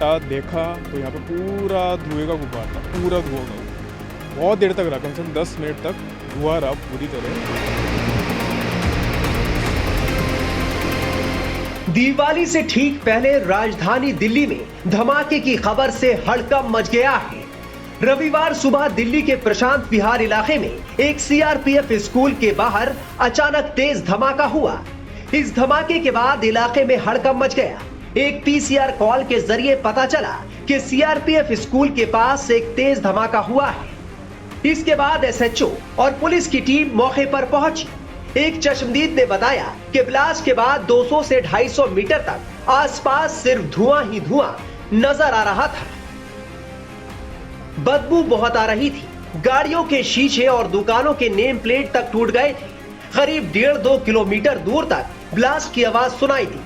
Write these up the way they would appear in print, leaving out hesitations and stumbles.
फटा देखा तो यहाँ पे पूरा धुएं का गुब्बार था, पूरा धुआं का। बहुत देर तक रहा, कम से कम 10 मिनट तक धुआं रहा पूरी तरह। दिवाली से ठीक पहले राजधानी दिल्ली में धमाके की खबर से हड़कंप मच गया है। रविवार सुबह दिल्ली के प्रशांत विहार इलाके में एक सीआरपीएफ स्कूल के बाहर अचानक तेज धमाका हुआ। इस धमाके के बाद इलाके में हड़कंप मच गया। एक पीसीआर कॉल के जरिए पता चला कि सीआरपीएफ स्कूल के पास एक तेज धमाका हुआ है। इसके बाद एसएचओ और पुलिस की टीम मौके पर पहुंची। एक चश्मदीद ने बताया कि ब्लास्ट के बाद 200 से 250 मीटर तक आसपास सिर्फ धुआं ही धुआं नजर आ रहा था। बदबू बहुत आ रही थी। गाड़ियों के शीशे और दुकानों के नेम प्लेट तक टूट गए थे। करीब 1.5-2 किलोमीटर दूर तक ब्लास्ट की आवाज सुनाई दी।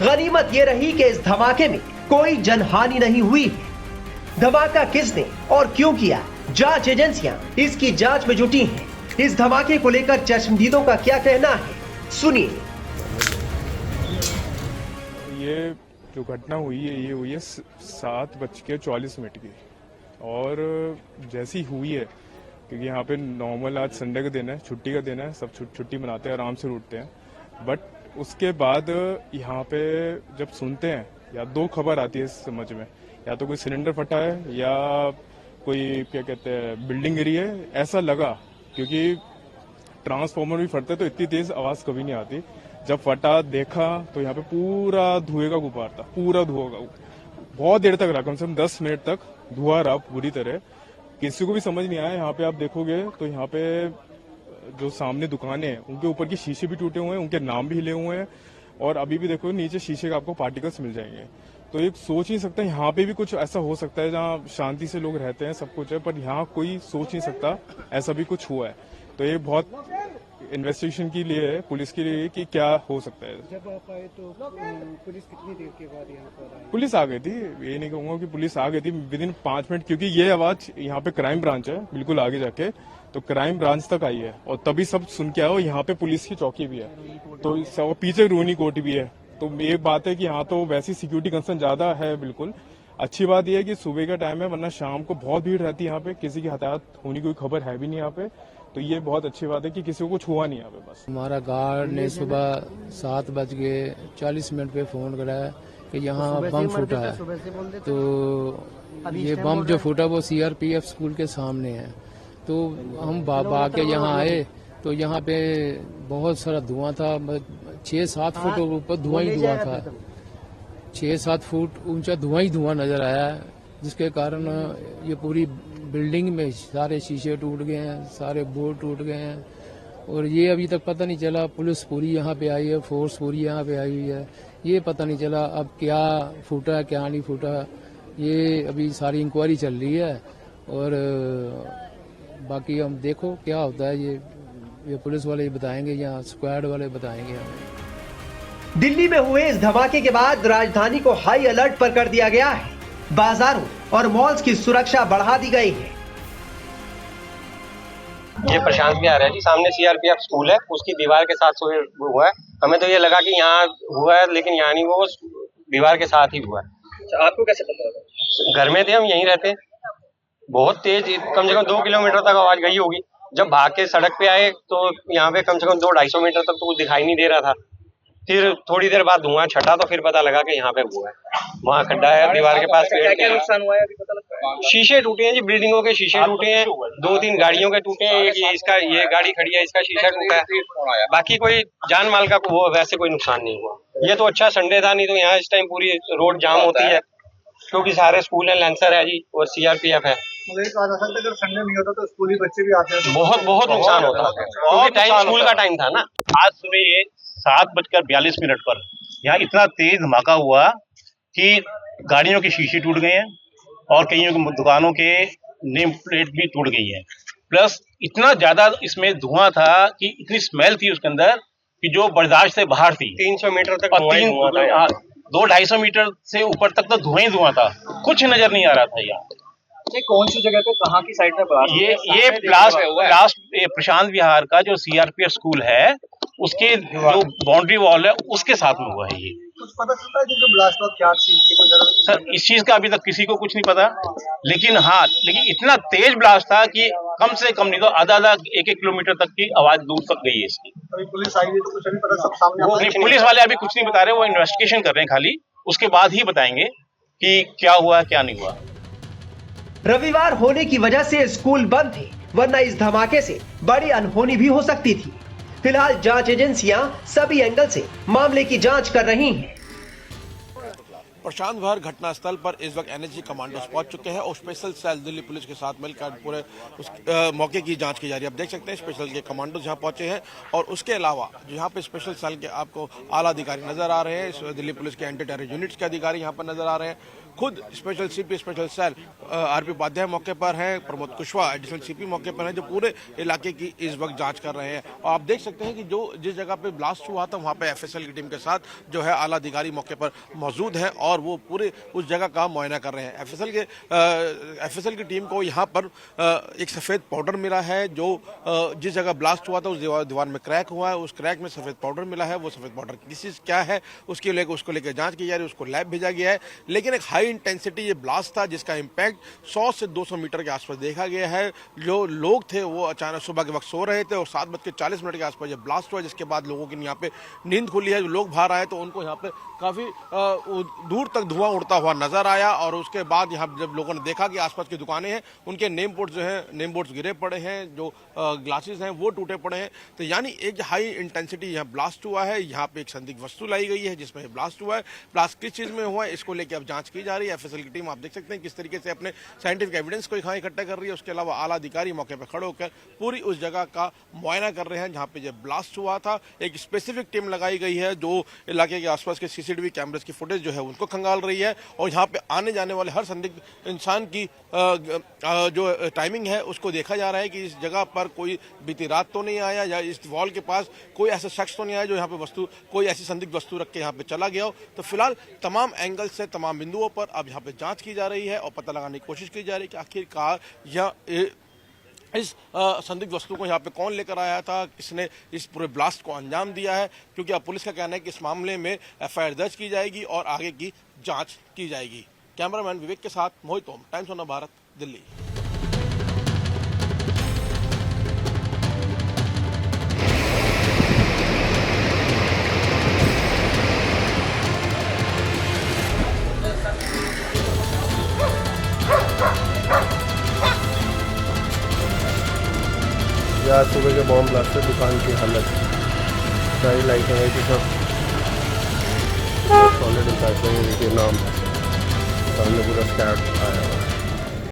गनीमत यह रही कि इस धमाके में कोई जनहानि नहीं हुई है। धमाका किसने और क्यों किया, जांच एजेंसियां इसकी जांच में जुटी हैं। इस धमाके को लेकर चश्मदीदों का क्या कहना है, सुनिए। ये जो घटना हुई है ये हुई है 7:44 की, और जैसी हुई है क्योंकि यहाँ पे नॉर्मल आज संडे का दिन है, छुट्टी का दिन है, सब छुट्टी मनाते हैं, आराम से उठते हैं। बट उसके बाद यहाँ पे जब सुनते हैं या दो खबर आती है समझ में, या तो कोई सिलेंडर फटा है या कोई क्या कहते हैं बिल्डिंग गिरी है, ऐसा लगा। क्योंकि ट्रांसफार्मर भी फटते तो इतनी तेज आवाज कभी नहीं आती। जब फटा देखा तो यहाँ पे पूरा धुएं का गुब्बार था, पूरा धुआं का। बहुत देर तक रहा, कम से कम 10 मिनट तक धुआं रहा पूरी तरह। किसी को भी समझ नहीं आया। यहाँ पे आप देखोगे तो यहाँ पे जो सामने दुकानें हैं उनके ऊपर के शीशे भी टूटे हुए हैं, उनके नाम भी हिले हुए हैं, और अभी भी देखो नीचे शीशे का आपको पार्टिकल्स मिल जाएंगे। तो एक सोच नहीं सकता यहाँ पे भी कुछ ऐसा हो सकता है जहाँ शांति से लोग रहते हैं, सब कुछ है, पर यहाँ कोई सोच नहीं सकता ऐसा भी कुछ हुआ है। तो ये बहुत इन्वेस्टिगेशन के लिए है, पुलिस के लिए, कि क्या हो सकता है। जब आप आए तो पुलिस कितनी देर के बाद यहाँ पर आई? पुलिस आ गई थी, ये नहीं कहूंगा कि पुलिस आ गई थी विदिन 5 मिनट, क्योंकि ये आवाज यहाँ पे क्राइम ब्रांच है, बिल्कुल आगे जाके, तो क्राइम ब्रांच तक आई है और तभी सब सुन के आए। और यहाँ पे पुलिस की चौकी भी है, तो पीछे रोहिणी कोर्ट भी है। तो ये बात है कि यहाँ तो वैसी सिक्योरिटी कंसर्न ज्यादा है। बिल्कुल अच्छी बात यह है कि सुबह का टाइम है, वरना शाम को बहुत भीड़ रहती है यहाँ पे, किसी की हताहत होने की कोई खबर है भी नहीं यहाँ पे। तो ये बहुत अच्छी बात है कि किसी को कुछ हुआ नहीं यहाँ पे। बस हमारा गार्ड ने सुबह 7:40 पे फोन कराया कि यहाँ बम फूटा है। तो ये बम जो फूटा वो सीआरपीएफ स्कूल के सामने है। तो हम बाबा के यहाँ आए तो यहाँ पे बहुत सारा धुआं था। 6-7 फुट ऊपर धुआं ही धुआं था। 6-7 फुट ऊंचा धुआं ही धुआं नजर आया, जिसके कारण ये पूरी बिल्डिंग में सारे शीशे टूट गए हैं, सारे बोर्ड टूट गए हैं। और ये अभी तक पता नहीं चला, पुलिस पूरी यहाँ पे आई है, फोर्स पूरी यहाँ पे आई हुई है, ये पता नहीं चला अब क्या फूटा क्या नहीं फूटा। ये अभी सारी इंक्वायरी चल रही है और बाकी हम देखो क्या होता है। ये पुलिस वाले ही बताएंगे या स्क्वाड वाले बताएंगे हमें। दिल्ली में हुए इस धमाके के बाद राजधानी को हाई अलर्ट पर कर दिया गया है। बाजारों और मॉल्स की सुरक्षा बढ़ा दी गई है। ये प्रशांत विहार है जी, सामने सीआरपीएफ स्कूल है, उसकी दीवार के साथ हुआ है। हमें तो ये लगा कि यहाँ हुआ है, लेकिन यहाँ नहीं, वो दीवार के साथ ही हुआ है। आपको कैसे पता लगा? घर में थे, हम यहीं रहते। बहुत तेज, कम से कम 2 किलोमीटर तक आवाज गई होगी। जब भाग के सड़क पे आए तो यहाँ पे कम से कम 200-250 मीटर तक तो कुछ दिखाई नहीं दे रहा था। फिर थोड़ी देर बाद धुआं छटा तो फिर पता लगा कि यहाँ पे हुआ है। वहाँ खड्डा है दीवार के पास। क्या नुकसान हुआ है अभी पता लगा? शीशे टूटे हैं जी, बिल्डिंगों के शीशे टूटे हैं, 2-3 गाड़ियों के टूटे हैं। ये गाड़ी खड़ी है, इसका शीशा टूटा है। बाकी कोई जान माल का वैसे कोई नुकसान नहीं हुआ। ये तो अच्छा संडे था, नहीं तो यहाँ इस टाइम पूरी रोड जाम होती है, क्योंकि सारे स्कूल है, लेंसर है जी और सीआरपीएफ है। मुझे कहा जा सकता है अगर संडे नहीं होता तो स्कूली बच्चे भी आते हैं। बहुत नुकसान होता, क्योंकि टाइम स्कूल का टाइम था ना। आज सुबह 7:42 पर यहाँ इतना तेज धमाका हुआ कि गाड़ियों के शीशे टूट गए हैं और कईयों की दुकानों के नेम प्लेट भी टूट गई है। प्लस इतना ज्यादा इसमें धुआं था कि इतनी स्मेल थी उसके अंदर कि जो बर्दाश्त से बाहर थी। 300 मीटर तक 200-250 मीटर से ऊपर तक तो धुआं ही धुआं था, कुछ नजर नहीं आ रहा था। यहाँ ये कौन सी जगह पे, कहाँ की साइड पे? ये प्रशांत विहार का जो सीआरपीएफ स्कूल है उसके जो बाउंड्री वॉल है उसके साथ में हुआ है। कुछ पता चलता है कि जो ब्लास्ट हुआ क्या चीज थी, कोई ज्यादा सर इस चीज का अभी तक किसी को कुछ नहीं पता, लेकिन इतना तेज ब्लास्ट था कि कम से कम नहीं तो आधा 1-1 किलोमीटर तक की आवाज दूर तक गई है इसकी। अभी पुलिस आई है तो कुछ नहीं पता, सब सामने वो नहीं, पुलिस वाले अभी कुछ नहीं बता रहे, वो इन्वेस्टिगेशन कर रहे हैं खाली, उसके बाद ही बताएंगे कि क्या हुआ क्या नहीं हुआ। रविवार होने की वजह से स्कूल बंद थे, वरना इस धमाके से बड़ी अनहोनी भी हो सकती थी। फिलहाल जांच एजेंसियां सभी एंगल से मामले की जांच कर रही हैं। प्रशांत भर घटनास्थल पर इस वक्त एनएसजी कमांडोज पहुंच चुके हैं और स्पेशल सेल दिल्ली पुलिस के साथ मिलकर पूरे उस मौके की जांच की जा रही है। आप देख सकते हैं स्पेशल के कमांडोज यहाँ पहुंचे हैं और उसके अलावा यहाँ पे स्पेशल सेल के आपको आला अधिकारी नजर आ रहे हैं, दिल्ली पुलिस के एंटी टेरर यूनिट्स के अधिकारी यहाँ पर नजर आ रहे हैं। खुद special CP special cell RP Upadhyay मौके पर हैं, प्रमोद कुशवाहा एडिशनल सीपी मौके पर हैं, जो पूरे इलाके की इस वक्त जांच कर रहे हैं। और आप देख सकते हैं कि जो जिस जगह पे ब्लास्ट हुआ था वहाँ पे एफएसएल की टीम के साथ जो है आला अधिकारी मौके पर मौजूद हैं और वो पूरे उस जगह का मुआयना कर रहे हैं। एफएसएल की टीम को यहाँ पर एक सफ़ेद पाउडर मिला है, जो जिस जगह ब्लास्ट हुआ था उस दीवार में क्रैक हुआ है, उस क्रैक में सफ़ेद पाउडर मिला है। वो सफ़ेद पाउडर किस चीज़ क्या है उसको लेकर जाँच की जा रही है, उसको लैब भेजा गया है। लेकिन एक हाई इंटेंसिटी ये ब्लास्ट था जिसका इम्पैक्ट 100 से 200 मीटर के आसपास देखा गया है। जो लोग थे वो अचानक सुबह के वक्त सो रहे थे और 7:40 के आसपास ये ब्लास्ट हुआ, जिसके बाद लोगों की यहाँ पे नींद खुली है। जो लोग बाहर आए तो उनको यहाँ पे काफ़ी दूर तक धुआं उड़ता हुआ नजर आया और उसके बाद यहाँ जब लोगों ने देखा कि आसपास की दुकानें हैं उनके नेम बोर्ड्स गिरे पड़े हैं, जो ग्लासेस हैं वो टूटे पड़े हैं। तो यानी एक हाई इंटेंसिटी यहाँ ब्लास्ट हुआ है। यहाँ पे एक संदिग्ध वस्तु लाई गई है जिसमें ब्लास्ट हुआ है। ब्लास्ट किस चीज़ में हुआ है इसको लेकर अब जांच की जा रही है। एफएसएल की टीम आप देख सकते हैं किस तरीके से अपने साइंटिफिक एविडेंस को यहाँ इकट्ठा कर रही है। उसके अलावा आला अधिकारी मौके पर खड़े होकर पूरी उस जगह का मुआयना कर रहे हैं जहाँ पे जब ब्लास्ट हुआ था। एक स्पेसिफिक टीम लगाई गई है जो इलाके के आसपास के सीसीटीवी कैमरेस की फुटेज जो है उनको खंगाल रही है और यहाँ पे आने जाने वाले हर संदिग्ध इंसान की जो टाइमिंग है उसको देखा जा रहा है कि इस जगह पर कोई बीती रात तो नहीं आया या इस वॉल के पास कोई ऐसा शख्स तो नहीं आया जो यहाँ पे कोई ऐसी संदिग्ध वस्तु रख के यहाँ पे चला गया हो। तो फिलहाल तमाम एंगल से तमाम बिंदुओं पर अब यहाँ पे जांच की जा रही है और पता लगाने की कोशिश की जा रही है कि आखिरकार यह इस संदिग्ध वस्तु को यहाँ पे कौन लेकर आया था, किसने इस पूरे ब्लास्ट को अंजाम दिया है। क्योंकि अब पुलिस का कहना है कि इस मामले में एफआईआर दर्ज की जाएगी और आगे की जांच की जाएगी। कैमरामैन विवेक के साथ मोहित ओम, टाइम्स ऑफ भारत, दिल्ली। आज सुबह के बॉम्ब ब्लास्ट से दुकान की हालत, सारी लाइटें हैं कि सब सॉलिड इम्पैक्ट है, इनके नाम सामने पूरा स्कैट आया।